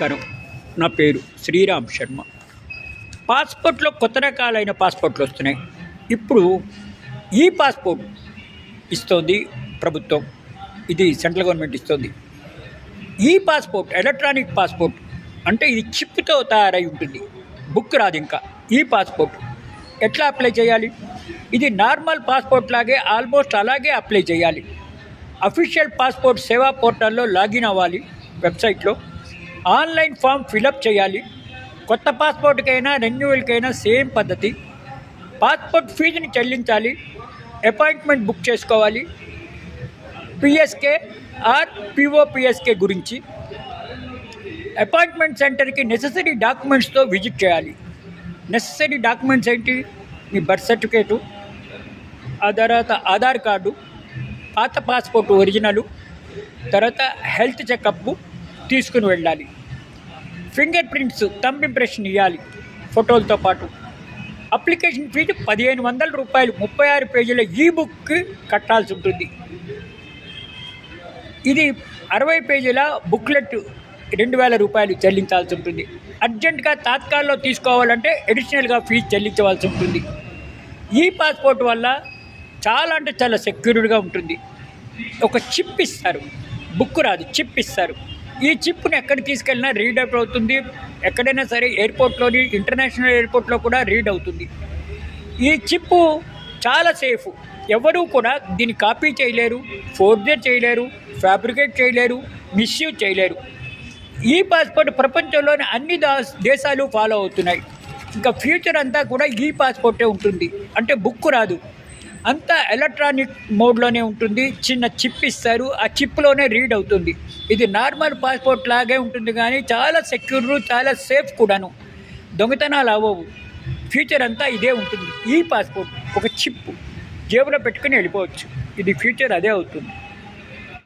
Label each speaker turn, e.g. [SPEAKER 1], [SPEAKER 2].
[SPEAKER 1] నమస్కారం. నా పేరు శ్రీరామ్ శర్మ. పాస్పోర్ట్లో కొత్త రకాలైన పాస్పోర్ట్లు వస్తున్నాయి. ఇప్పుడు ఈ పాస్పోర్ట్ ఇస్తోంది ప్రభుత్వం, ఇది సెంట్రల్ గవర్నమెంట్ ఇస్తుంది. ఈ పాస్పోర్ట్ ఎలక్ట్రానిక్ పాస్పోర్ట్ అంటే ఇది చిప్తో తయారై ఉంటుంది, బుక్ రాదు. ఇంకా ఈ పాస్పోర్ట్ ఎట్లా అప్లై చేయాలి? ఇది నార్మల్ పాస్పోర్ట్ లాగే ఆల్మోస్ట్ అలాగే అప్లై చేయాలి. అఫీషియల్ పాస్పోర్ట్ సేవా పోర్టల్లో లాగిన్ అవ్వాలి. వెబ్సైట్లో ఆన్లైన్ ఫామ్ ఫిలప్ చేయాలి. కొత్త పాస్పోర్ట్కైనా రెన్యువల్కైనా సేమ్ పద్ధతి. పాస్పోర్ట్ ఫీజుని చెల్లించాలి. అపాయింట్మెంట్ బుక్ చేసుకోవాలి. పిఎస్కే ఆర్ పిఓపిఎస్కే గురించి అపాయింట్మెంట్ సెంటర్కి నెససరీ డాక్యుమెంట్స్తో విజిట్ చేయాలి. నెససరీ డాక్యుమెంట్స్ ఏంటి? మీ బర్త్ సర్టిఫికేటు, ఆ తర్వాత ఆధార్ కార్డు, పాత పాస్పోర్ట్ ఒరిజినలు, తర్వాత హెల్త్ చెకప్ తీసుకుని వెళ్ళాలి. ఫింగర్ ప్రింట్స్, థంబ్ ఇంప్రెషన్ ఇవ్వాలి ఫోటోలతో పాటు. అప్లికేషన్ ఫీజు 1500 రూపాయలు. 36 పేజీల ఈ బుక్కి కట్టాల్సి ఉంటుంది. ఇది 60 పేజీల బుక్లెట్ 2000 రూపాయలు చెల్లించాల్సి ఉంటుంది. అర్జెంటుగా తాత్కాల్లో తీసుకోవాలంటే అడిషనల్గా ఫీజు చెల్లించవలసి ఉంటుంది. ఈ పాస్పోర్ట్ వల్ల చాలా అంటే చాలా సెక్యూర్డ్గా ఉంటుంది. ఒక చిప్ ఇస్తారు, బుక్ రాదు, చిప్ ఇస్తారు. ఈ చిప్ని ఎక్కడికి తీసుకెళ్ళినా రీడ్ అవుతుంది. ఎక్కడైనా సరే ఎయిర్పోర్ట్లోని, ఇంటర్నేషనల్ ఎయిర్పోర్ట్లో కూడా రీడ్ అవుతుంది. ఈ చిప్పు చాలా సేఫ్. ఎవరూ కూడా దీన్ని కాపీ చేయలేరు, ఫోర్జర్ చేయలేరు, ఫ్యాబ్రికేట్ చేయలేరు, మిస్యూజ్ చేయలేరు. ఈ పాస్పోర్ట్ ప్రపంచంలోని అన్ని దేశాలు ఫాలో అవుతున్నాయి. ఇంకా ఫ్యూచర్ అంతా కూడా ఈ పాస్పోర్టే ఉంటుంది. అంటే బుక్ రాదు, అంతా ఎలక్ట్రానిక్ మోడ్లోనే ఉంటుంది. చిన్న చిప్ ఇస్తారు, ఆ చిప్లోనే రీడ్ అవుతుంది. ఇది నార్మల్ పాస్పోర్ట్ లాగే ఉంటుంది, కానీ చాలా సెక్యూర్, చాలా సేఫ్ కూడాను. దొంగతనాలు అవ్వవు. ఫ్యూచర్ అంతా ఇదే ఉంటుంది. ఈ పాస్పోర్ట్ ఒక చిప్ జేబులో పెట్టుకుని వెళ్ళిపోవచ్చు. ఇది ఫ్యూచర్ అదే అవుతుంది.